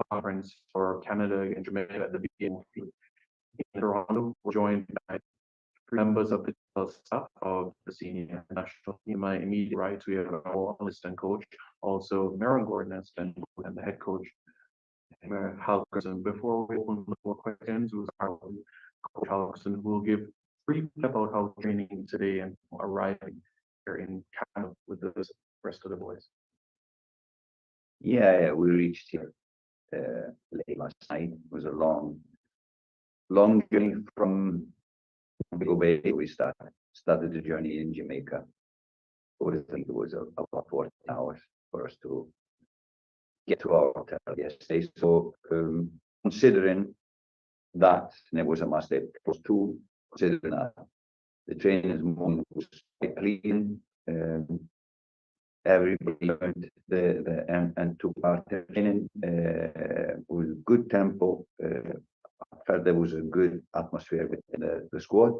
conference for Canada and Jamaica at the beginning in Toronto. We're joined by members of the staff of the senior national team. My immediate right, we have our assistant coach, also Maron Gordon, assistant and the head coach, Halkerson. Before we open the floor questions, we'll start with Coach Halkerson, who will give brief about how training today and arriving here in Canada with the rest of the boys. Yeah, we reached here late last night. It was a long journey from Big Bay. We started the journey in Jamaica. I think it was about 14 hours for us to get to our hotel yesterday. So considering that, and it was a must say, plus two, considering that the training morning was quite clean. Everybody learned and took part in training with good tempo. I felt there was a good atmosphere within the squad.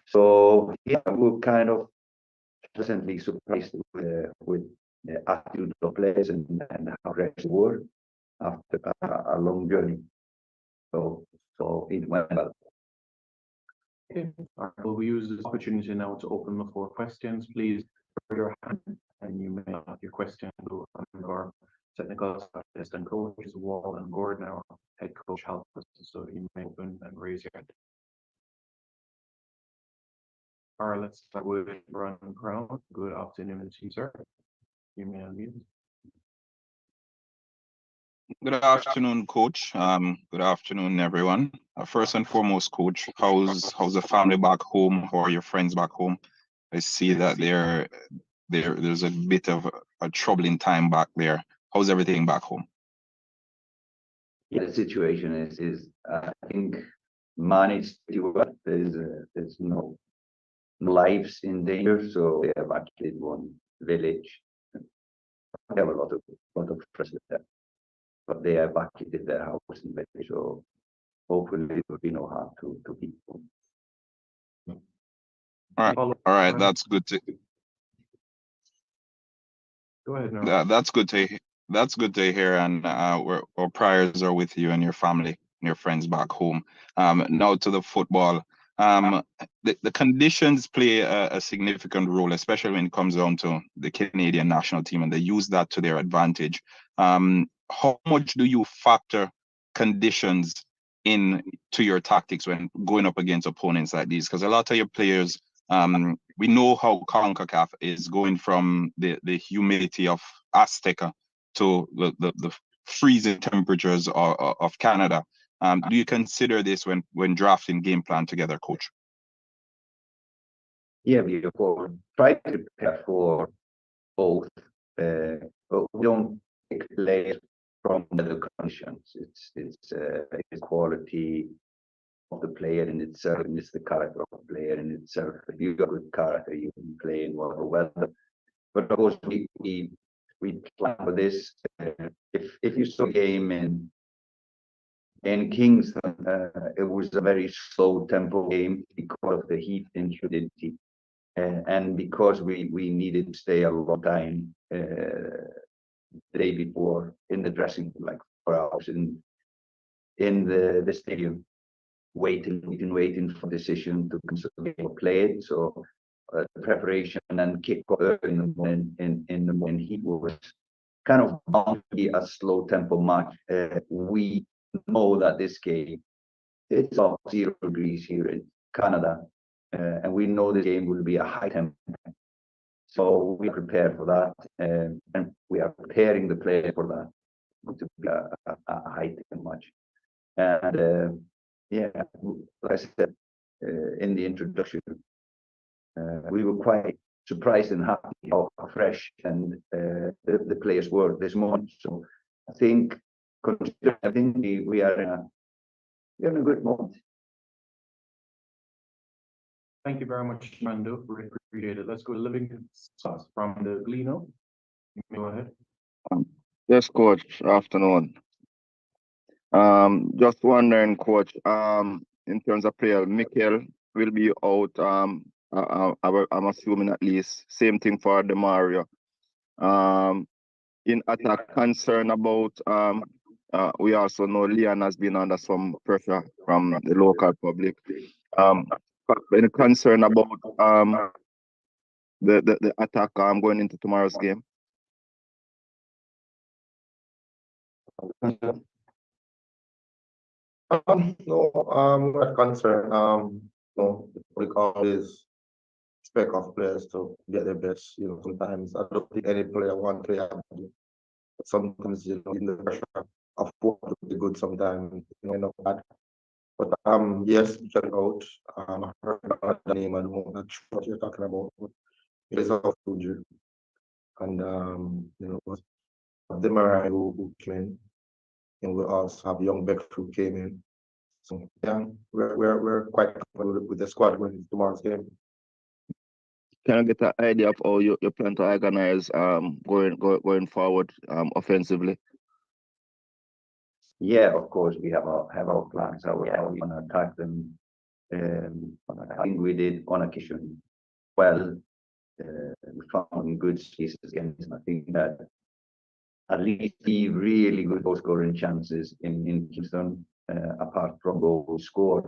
So yeah, we were kind of pleasantly surprised with the attitude of players and how fresh they were after a long journey. So it went well. Okay. All right. Well, we use this opportunity now to open the floor questions. Please raise your hand and you may have your question to our technical assistant coaches, Wall and Gordon, our head coach, help us. So you may open and raise your hand. All right, let's start with Ron Crown. Good afternoon to you, sir. You may unmute. Good afternoon, Coach. Good afternoon, everyone. First and foremost, Coach, how's the family back home? How are your friends back home? I see that there's a bit of a troubling time back there. How's everything back home? Yeah, the situation is I think managed pretty well. There's no lives in danger, so they evacuated one village. We have a lot of friends there, but they evacuated their house and village, so hopefully there will be no harm to people. All right, that's good to. Go ahead, no. That's good to hear, and our prayers are with you and your family and your friends back home. Now to the football. The conditions play a significant role, especially when it comes down to the Canadian national team, and they use that to their advantage. How much do you factor conditions in to your tactics when going up against opponents like these? Because a lot of your players, we know how CONCACAF is going from the humidity of Azteca to the freezing temperatures of Canada. Do you consider this when drafting game plan together, Coach? Yeah, we try to prepare for both, but we don't take players from the conditions. It's quality of the player in itself, and it's the character of the player in itself. If you've got good character, you can play in whatever weather. But of course, we plan for this. If you saw a game in Kingston, it was a very slow tempo game because of the heat and humidity, and because we needed to stay a long time the day before in the dressing room, like 4 hours in the stadium, waiting for decision to play it. So the preparation and kickoff in the morning heat was kind of bound to be a slow tempo match. We know that this game, it's about 0 degrees here in Canada, and we know this game will be a high tempo. So we prepare for that, and we are preparing the player for that to be a high tempo match. And yeah, like I said in the introduction, we were quite surprised and happy how fresh and the players were this morning. So I think, considering everything, we are in a good moment. Thank you very much, Mando. Really appreciate it. Let's go to Livingston Sauce from the Gleno. You may go ahead. Yes, Coach. Afternoon. Just wondering, Coach. In terms of player, Mikel will be out. I'm assuming at least same thing for Demario. in attack concern about we also know Leon has been under some pressure from the local public. Any concern about the attack going into tomorrow's game? No, not concerned. No, we always expect of players to get their best. Sometimes I don't think any player one player. But sometimes in the pressure of work to be good. Sometimes not bad. But yes, check out. I heard the name. I don't know what you're talking about. But it is of Fuji, and the Mariah who came in, and we also have young Beck who came in. So yeah, we're quite comfortable with the squad going into tomorrow's game. Can I get an idea of how you plan to organize going forward offensively? Yeah, of course, we have our plans, how we want to attack them. I think we did on occasion well. We found good spaces against. I think that at least be really good goal scoring chances in Kingston, apart from goals scored.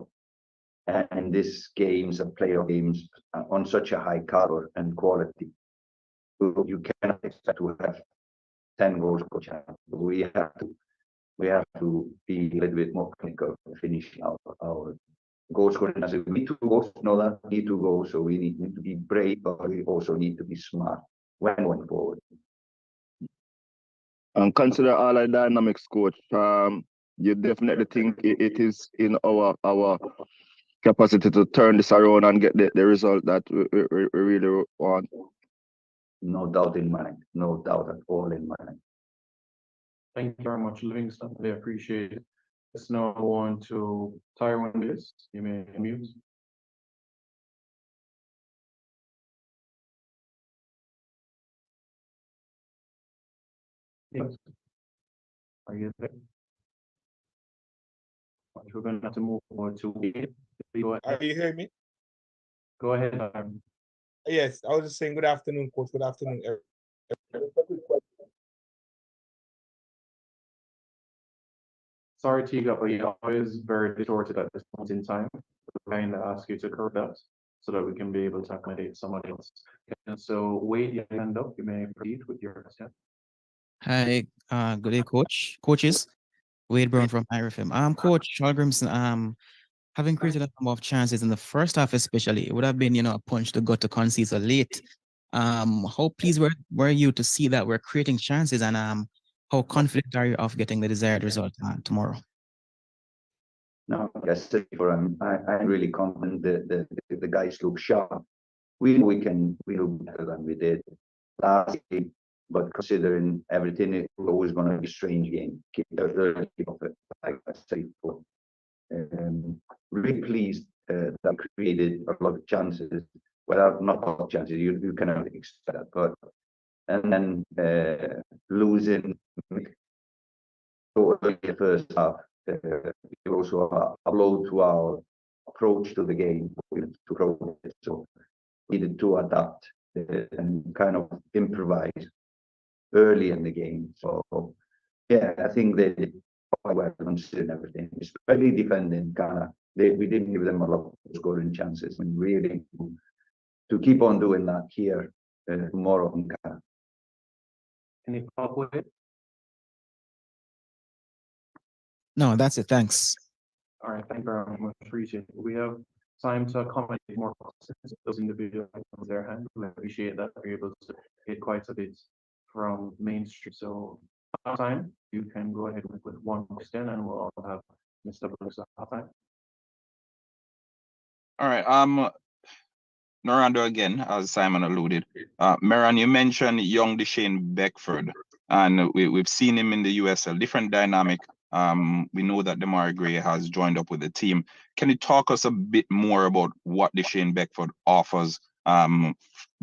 And these games are playoff games on such a high caliber and quality. So you cannot expect to have 10 goals per chance. We have to be a little bit more clinical finishing our goal scoring. As we need to go, know that we need to go, so we need to be brave, but we also need to be smart when going forward. And consider all our dynamics, coach. You definitely think it is in our capacity to turn this around and get the result that we really want. No doubt in mind, no doubt at all in mind. Thank you very much, Livingston. I appreciate it. Let's now go on to Tyrone Bliss. You may unmute. Yes. Are you there? We're going to have to move on to Wade. Are you hearing me? Go ahead. Yes, I was just saying good afternoon, coach. Good afternoon, everyone. Sorry, Tiga, but you're always very distorted at this point in time. We're going to ask you to curb that so that we can be able to accommodate somebody else. And so, Wade, your hand up. You may proceed with your question. Hi, good day, coaches. Wade Brown from JFF. Coach Chalgrimson, having created a number of chances in the first half, especially, it would have been, a punch to gut to concede so late. How pleased were you to see that we're creating chances, and how confident are you of getting the desired result tomorrow? No, yes, I'm really confident that the guys look sharp. We know we do better than we did last game, but considering everything, it's always going to be a strange game. Keep the of it, like I said before. Really pleased that we created a lot of chances. Well, not a lot of chances. You cannot expect that, but and then losing totally the first half. Also a blow to our approach to the game. So we needed to adapt and kind of improvise early in the game. So yeah, I think they did quite well considering everything, especially defending Ghana. We didn't give them a lot of scoring chances, and really to keep on doing that here tomorrow in Ghana. Any follow-up with it? No, that's it. Thanks. All right, thank you very much. Appreciate it. We have time to accommodate more questions. Those individuals raise their hand. We appreciate that we're able to get quite a bit from Main Street. So, time you can go ahead with one question, and we'll also have Mr. Bruce time. All right. Norando again, as Simon alluded. Meran, you mentioned young Deshane Beckford, and we've seen him in the USL, different dynamic. We know that Demarai Gray has joined up with the team. Can you talk us a bit more about what Deshane Beckford offers,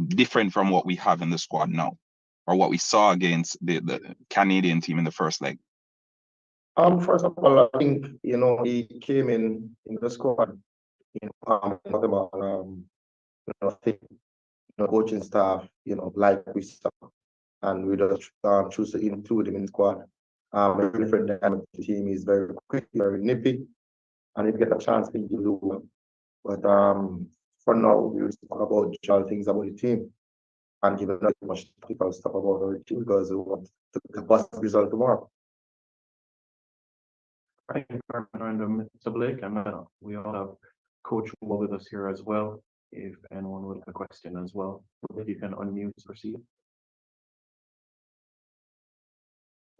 different from what we have in the squad now, or what we saw against the Canadian team in the first leg? First of all, I think he came in the squad. I think coaching staff, like we saw and we just choose to include him in the squad. A different dynamic team. Is very quick, very nippy, and if you get a chance, I think you do well. But for now, we will talk about general things about the team and give not much technical stuff about our team because we want the best result tomorrow. Thank you for joining Mr. Blake, and we all have Coach Wall with us here as well. If anyone would have a question as well, if you can unmute, proceed.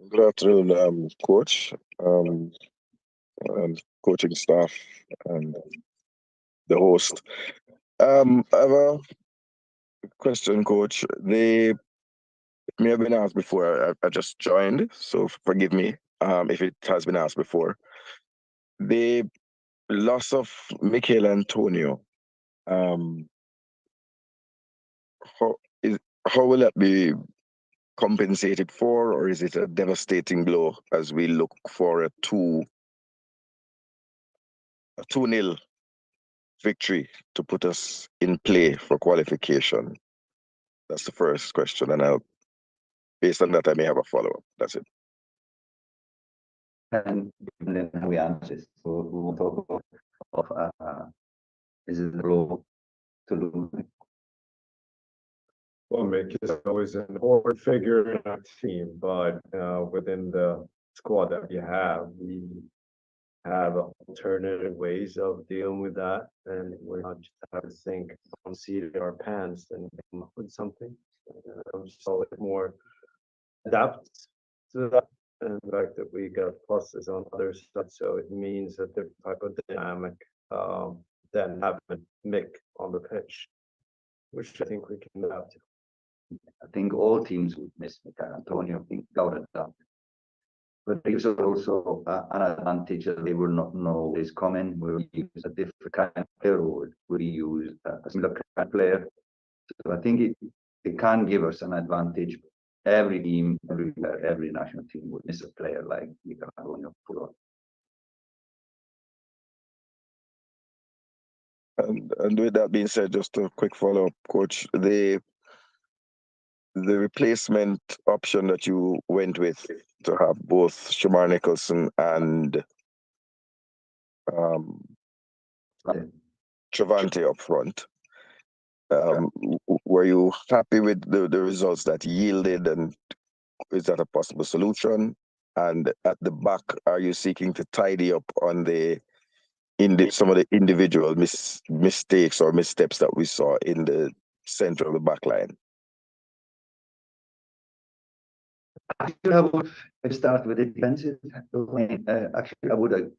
Good afternoon, coach, and coaching staff, and the host. I have a question, coach. They may have been asked before. I just joined, so forgive me if it has been asked before. The loss of Michael Antonio, how will that be compensated for, or is it a devastating blow as we look for a 2-0 victory to put us in play for qualification? That's the first question, and based on that, I may have a follow-up. That's it. And then we answer. So we will talk about is it the blow to lose? Well, Mick is always an important figure in our team, but within the squad that we have alternative ways of dealing with that, and we're not just having to think on seat in our pants and come up with something. So it's more adapt to that, and the fact that we got pluses on other stuff, so it means a different type of dynamic than having Mick on the pitch, which I think we can adapt to. I think all teams would miss Michael Antonio, without a doubt. But there's also an advantage that they will not know is coming. We'll use a different kind of player, or we'll use a similar kind of player. So I think it can give us an advantage. Every team, every national team would miss a player like Michael Antonio. And with that being said, just a quick follow-up, coach. The replacement option that you went with to have both Shamar Nicholson and Travante up front, were you happy with the results that yielded, and is that a possible solution? And at the back, are you seeking to tidy up on some of the individual mistakes or missteps that we saw in the center of the back line? Actually, I would start with the defensive. Actually, I would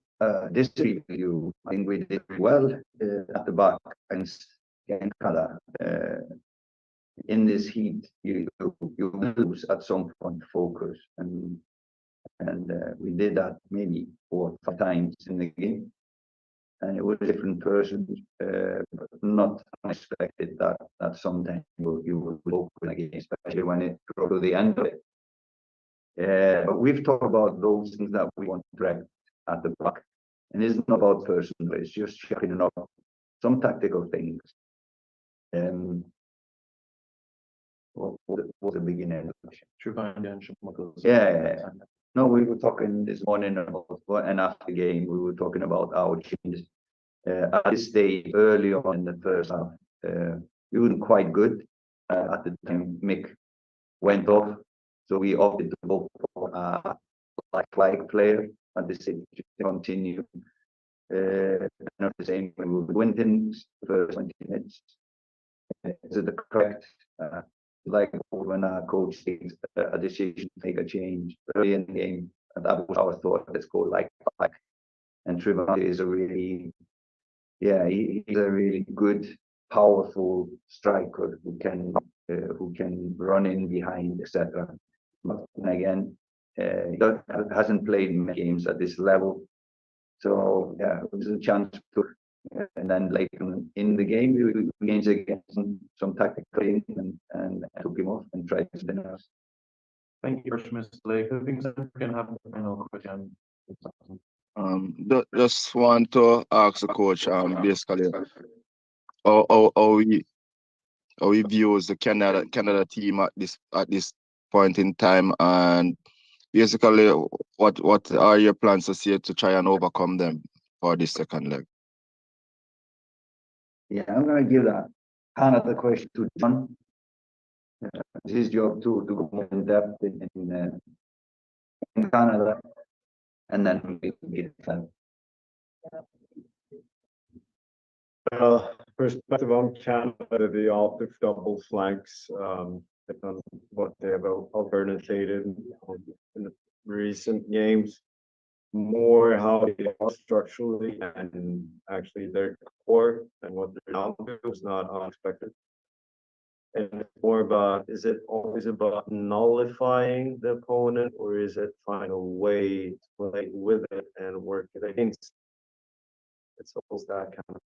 disagree with you. I think we did well at the back against Canada. In this heat, you lose at some point focus, and we did that maybe 4 or 5 times in the game. And it was a different person, not unexpected that sometimes you will open again, especially when it goes to the end of it. But we've talked about those things that we want to correct at the back, and it's not about personal, it's just checking up some tactical things. What was the beginning? Yeah. No, we were talking this morning about, and after the game, we were talking about our changes. At this stage, early on in the first half, we weren't quite good. At the time, Mick went off, so we opted to go for a like player at this stage to continue. Not the same, we would win things the first 20 minutes. Is it the correct? Like when our coach takes a decision to make a change early in the game, and that was our thought. Let's go like. And Trivante is he's a really good, powerful striker who can run in behind, etc. But again, he hasn't played many games at this level, so yeah, it was a chance to. And then later in the game, we gained against some tactical things and took him off and tried something else. Thank you, Mr. Blake. I think we can have a final question. Just want to ask the coach, basically, how he views the Canada team at this point in time, and basically, what are your plans this year to try and overcome them for this second leg? Yeah, I'm going to give that another question to John. It's his job to go more in depth in Canada, and then we can get that. Perspective on Canada, the offensive double flanks, and what they have alternated in the recent games, more how they are structurally and actually their core and what they're now doing is not unexpected. And it's more about, is it always about nullifying the opponent, or is it find a way to play with it and work it against? It's almost that kind of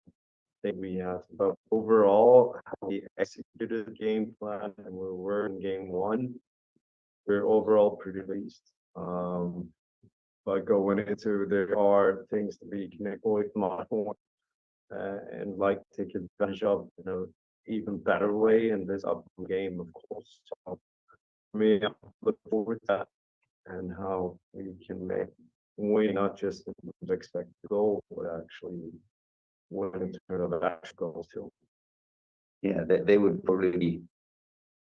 thing we have. But overall, how we executed the game plan and we were in game one, we're overall pretty pleased. But going into, there are things to be connected with more and like take advantage of in an even better way in this upcoming game, of course. So for me, I look forward to that and how we can make win not just the expected goal, but actually win in terms of actual goals too. Yeah, they would probably be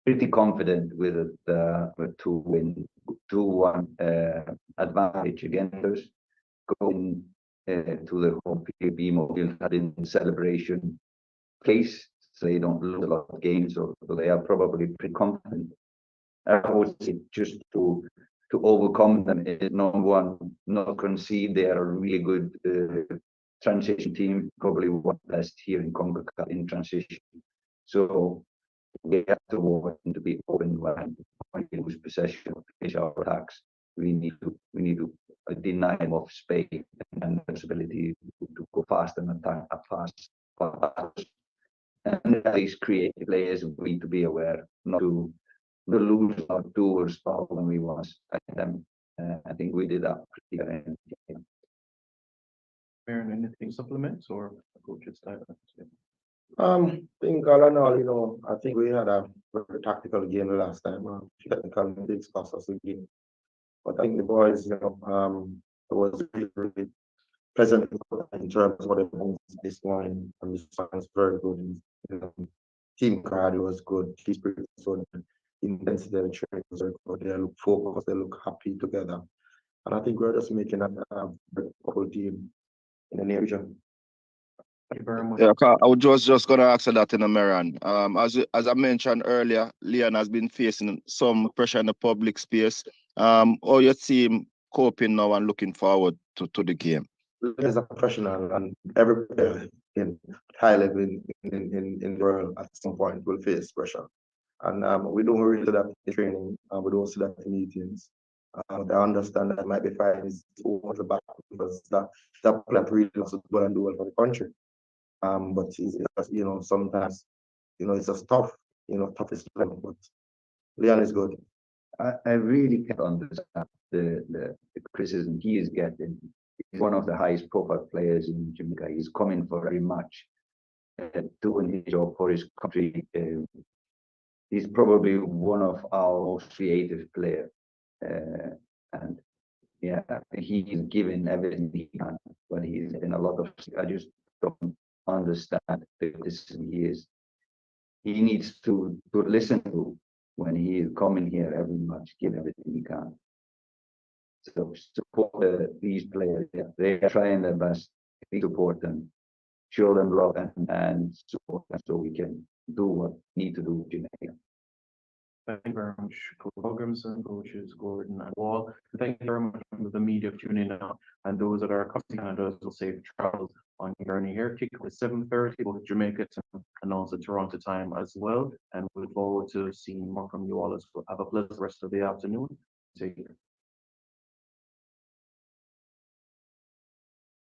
pretty confident with a 2-1 advantage against us, going to the home field, be mobile, had in celebration case, so they don't lose a lot of games, so they are probably pretty confident. I would say just to overcome them is number one, not concede. They are a really good transition team, probably one best here in CONCACAF in transition. So we have to work to be open when we lose possession, finish our attacks. We need to deny them of space and ability to go fast and attack fast. And these creative players we need to be aware not to lose our tours when we want them. I think we did that pretty good. Aaron, anything supplements or coaches? I think all in all, I think we had a very tactical game the last time. Technical mistakes cost us the game. But I think the boys, was really present in terms of what they want this line, and this is very good. Team card was good. Team spirit was good. Intensity of the training was very good. They look focused. They look happy together. And I think we're just making a very couple team in the near future. Thank you very much. Yeah, I was just gonna ask that in American. As I mentioned earlier, Leon has been facing some pressure in the public space. How your team coping now and looking forward to the game? As a professional, and every player in high level in the world at some point will face pressure. And we don't really do that in training, we don't see that in meetings. I understand that might be fine is over the back because that player really wants to go and do well for the country. But it's, sometimes it's just tough, toughest level. But Leon is good. I really can't understand the criticism he is getting. He's one of the highest profile players in Jamaica. He's coming for very much, doing his job for his country. He's probably one of our most creative players. And yeah, he's given everything he can, but he's in a lot of, I just don't understand the criticism he is. He needs to listen to when he is coming here every match, give everything he can. So support these players. They are trying their best. We support them, show them love, and support them so we can do what we need to do in Jamaica. Thank you very much, Coach Wilgrimson, coaches Gordon and Wall. Thank you very much for the media tuning in now, and those that are coming to Canada will safe travels on your journey here. Kick at 7:30 with Jamaica and also Toronto time as well. And we look forward to seeing more from you all as well. Have a pleasant rest of the afternoon. Take care.